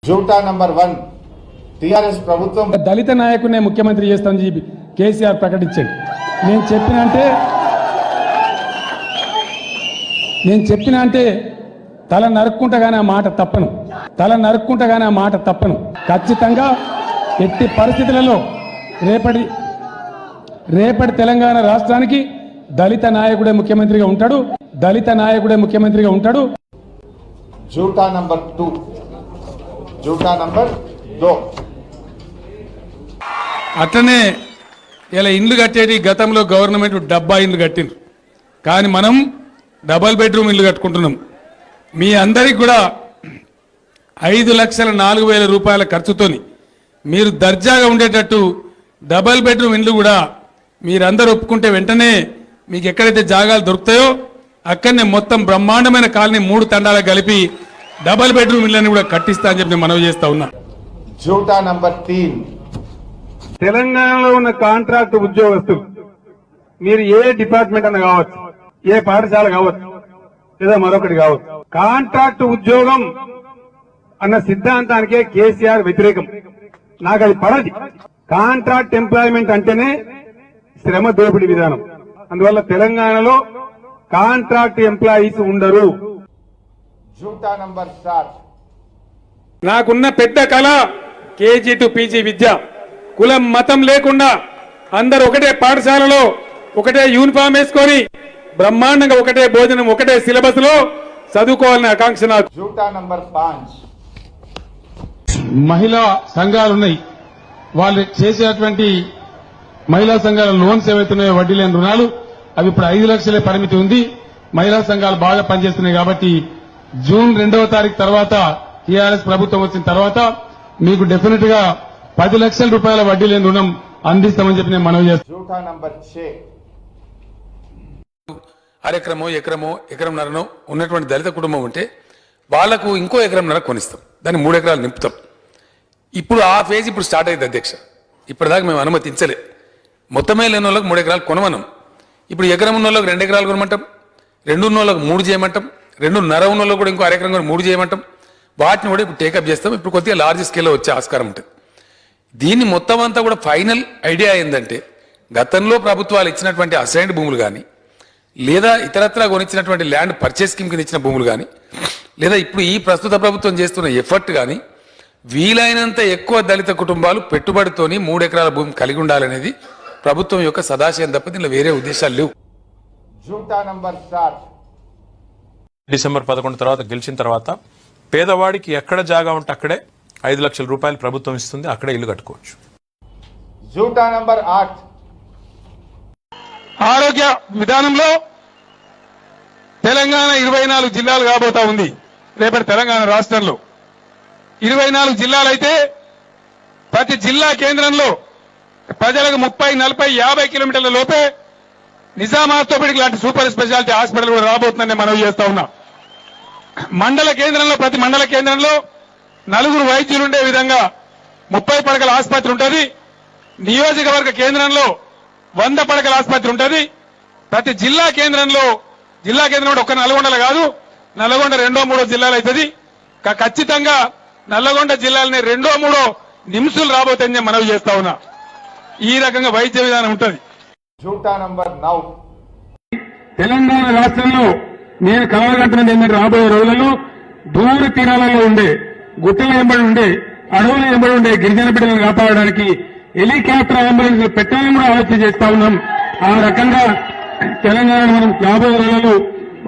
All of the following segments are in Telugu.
జూటా నంబర్ 1 టిఆర్ఎస్ ప్రభుత్వం దళిత నాయకుడినే ముఖ్యమంత్రి చేస్తామని చెప్పి కేసీఆర్ ప్రకటించాడు. నేను చెప్పిన అంటే తల నరుక్కుంటగానే ఆ మాట తప్పను. ఖచ్చితంగా ఎట్టి పరిస్థితులలో రేపటి తెలంగాణ రాష్ట్రానికి దళిత నాయకుడే ముఖ్యమంత్రిగా ఉంటాడు. జూటా నంబర్ 2 అట్లనే ఇలా ఇండ్లు కట్టేది గతంలో గవర్నమెంట్ డబ్బా ఇండ్లు కట్టిండ్రు, కానీ మనం డబల్ బెడ్రూమ్ ఇల్లు కట్టుకుంటున్నాం. మీ అందరికి కూడా 5,04,000 రూపాయల ఖర్చుతోని మీరు దర్జాగా ఉండేటట్టు డబల్ బెడ్రూమ్ ఇండ్లు కూడా మీరందరూ ఒప్పుకుంటే వెంటనే మీకు ఎక్కడైతే జాగాలు దొరుకుతాయో అక్కడనే మొత్తం బ్రహ్మాండమైన కాలనీ 3 తండాలకు కలిపి డబల్ బెడ్రూమ్ ఇళ్ళని కూడా కట్టిస్తా అని చెప్పి మనవి చేస్తా ఉన్నా. జూటా నంబర్ 3 తెలంగాణలో ఉన్న కాంట్రాక్ట్ ఉద్యోగస్తులు మీరు ఏ డిపార్ట్మెంట్ అన్న కావచ్చు, ఏ పాఠశాల కావచ్చు, లేదా మరొకటి కావచ్చు, కాంట్రాక్ట్ ఉద్యోగం అన్న సిద్ధాంతానికే కేసీఆర్ వ్యతిరేకం. నాకు అది పడది. కాంట్రాక్ట్ ఎంప్లాయ్మెంట్ అంటేనే శ్రమ దోపిడీ విధానం. అందువల్ల తెలంగాణలో కాంట్రాక్ట్ ఎంప్లాయీస్ ఉండరు. జూటా నంబర్ 7 నాకున్న పెద్ద కళ కేజీ టు పీజీ విద్య, కులం మతం లేకుండా అందరు ఒకటే పాఠశాలలో ఒకటే యూనిఫామ్ వేసుకొని బ్రహ్మాండంగా ఒకటే భోజనం ఒకటే సిలబస్ లో చదువుకోవాలనే ఆకాంక్ష నాకు. జూటా నంబర్ 5 మహిళా సంఘాలు ఉన్నాయి, వాళ్ళు చేసేటువంటి మహిళా సంఘాల లోన్స్ ఏవైతున్నాయో వడ్డీ లేని రుణాలు అవి ఇప్పుడు 5 లక్షలే పరిమితి ఉంది. మహిళా సంఘాలు బాగా పనిచేస్తున్నాయి కాబట్టి జూన్ 2వ తారీఖు తర్వాత టీఆర్ఎస్ ప్రభుత్వం వచ్చిన తర్వాత మీకు డెఫినెట్ గా 10 లక్షల రూపాయల వడ్డీ లేని రుణం అందిస్తామని చెప్పి నేను మనవి చేస్తాను. జూటా నంబర్ 6 ఎకరంన్నరనో ఉన్నటువంటి దళిత కుటుంబం ఉంటే వాళ్లకు ఇంకో ఎకరంన్నర కొనిస్తాం, దాన్ని 3 ఎకరాలు నింపుతాం. ఇప్పుడు ఆ ఫేజ్ ఇప్పుడు స్టార్ట్ అయింది అధ్యక్ష. ఇప్పటిదాకా మేము అనుమతించలే. మొత్తమే లేని వాళ్ళకి 3 ఎకరాలు కొనమనం. ఇప్పుడు ఎకరం ఉన్న వాళ్ళకి 2 ఎకరాలు కొనమంటాం, 2 ఉన్న వాళ్ళకి 3 చేయమంటాం, 2.5 ఉన్న వాళ్ళకి కూడా ఇంకో అరెకరం కూడా 3 చేయమంటాం. వాటిని కూడా ఇప్పుడు టేకప్ చేస్తాం. ఇప్పుడు కొద్దిగా లార్జ్ స్కేల్లో వచ్చే ఆస్కారం ఉంటుంది. దీన్ని మొత్తం అంతా కూడా ఫైనల్ ఐడియా ఏంటంటే గతంలో ప్రభుత్వాలు ఇచ్చినటువంటి అసైన్డ్ భూములు కానీ, లేదా ఇతరత్రా కొనిచ్చినటువంటి ల్యాండ్ పర్చేస్ స్కీమ్ కింద ఇచ్చిన భూములు కానీ, లేదా ఇప్పుడు ఈ ప్రస్తుత ప్రభుత్వం చేస్తున్న ఎఫర్ట్ కానీ వీలైనంత ఎక్కువ దళిత కుటుంబాలు పెట్టుబడితోని 3 ఎకరాల భూమి కలిగి ఉండాలనేది ప్రభుత్వం యొక్క సదాశయం తప్ప దీనిలో వేరే ఉద్దేశాలు లేవు. జూటా నంబర్ 7 డిసెంబర్ 11 తర్వాత గెలిచిన తర్వాత పేదవాడికి ఎక్కడ జాగా ఉంటే అక్కడే 5 లక్షల రూపాయలు ప్రభుత్వం ఇస్తుంది, అక్కడే ఇల్లు కట్టుకోవచ్చు. జూటా నంబర్ 8 ఆరోగ్య విధానంలో తెలంగాణ 24 జిల్లాలు కాబోతా ఉంది. రేపటి తెలంగాణ రాష్ట్రంలో 24 జిల్లాలైతే ప్రతి జిల్లా కేంద్రంలో ప్రజలకు 30, 40, 50 కిలోమీటర్ల లోపే నిజాం ఆర్థోపెడిక్ లాంటి సూపర్ స్పెషాలిటీ హాస్పిటల్ కూడా రాబోతుందని మనవి చేస్తా ఉన్నా. మండల కేంద్రంలో ప్రతి మండల కేంద్రంలో 4 వైద్యులు ఉండే విధంగా 30 పడకల ఆసుపత్రి ఉంటుంది. నియోజకవర్గ కేంద్రంలో 100 పడకల ఆసుపత్రి ఉంటుంది. ప్రతి జిల్లా కేంద్రంలో ఒక్క నల్గొండలో కాదు, నల్గొండ 2వ, 3వ జిల్లాలు అవుతుంది. ఖచ్చితంగా నల్లగొండ జిల్లాలని 2వ, 3వ నిమ్సులు రాబోతుందని మనవి చేస్తా ఉన్నా. ఈ రకంగా వైద్య విధానం ఉంటుంది. జూటా నంబర్ 9 తెలంగాణ రాష్ట్రంలో నేను కలవగంటున్నది ఏంటంటే రాబోయే రోజులలో దూర తీరాలలో ఉండే, గుట్టల వెంబడి ఉండే, అడవుల వెంబడి ఉండే గిరిజన బిడ్డలను కాపాడడానికి హెలికాప్టర్ అంబులెన్స్ పెట్టాలని కూడా ఆలోచన చేస్తా ఉన్నాం. ఆ రకంగా తెలంగాణ మనం రాబోయే రోజులలో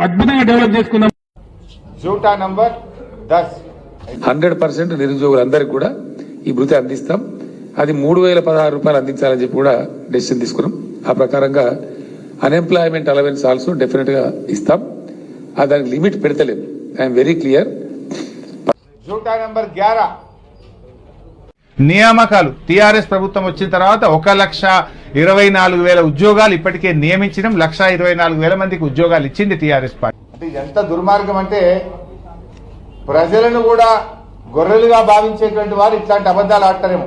అద్భుతంగా డెవలప్ చేసుకుందాం. జూటా నంబర్ 10 100% నిరుద్యోగులందరికీ కూడా ఈ భృతి అందిస్తాం. అది 3,016 రూపాయలు అందించాలని చెప్పి కూడా డెసిషన్ తీసుకున్నాం. ఆ ప్రకారంగా అన్ఎంప్లాయ్మెంట్ అలవెన్స్ ఆల్సో డెఫినెట్ గా ఇస్తాం. దానికి లిమిట్ పెడతలేదు. I'm very clear. జూటా నంబర్ 11 నియామకాలు టీఆర్ఎస్ ప్రభుత్వం వచ్చిన తర్వాత 1,24,000 ఉద్యోగాలు ఇప్పటికే నియమించడం, 1,24,000 మందికి ఉద్యోగాలు ఇచ్చింది టీఆర్ఎస్ పార్టీ. అంటే ఎంత దుర్మార్గం అంటే ప్రజలను కూడా గొర్రెలుగా భావించేటువంటి వారు ఇట్లాంటి అబద్ధాలు ఆడతారేమో.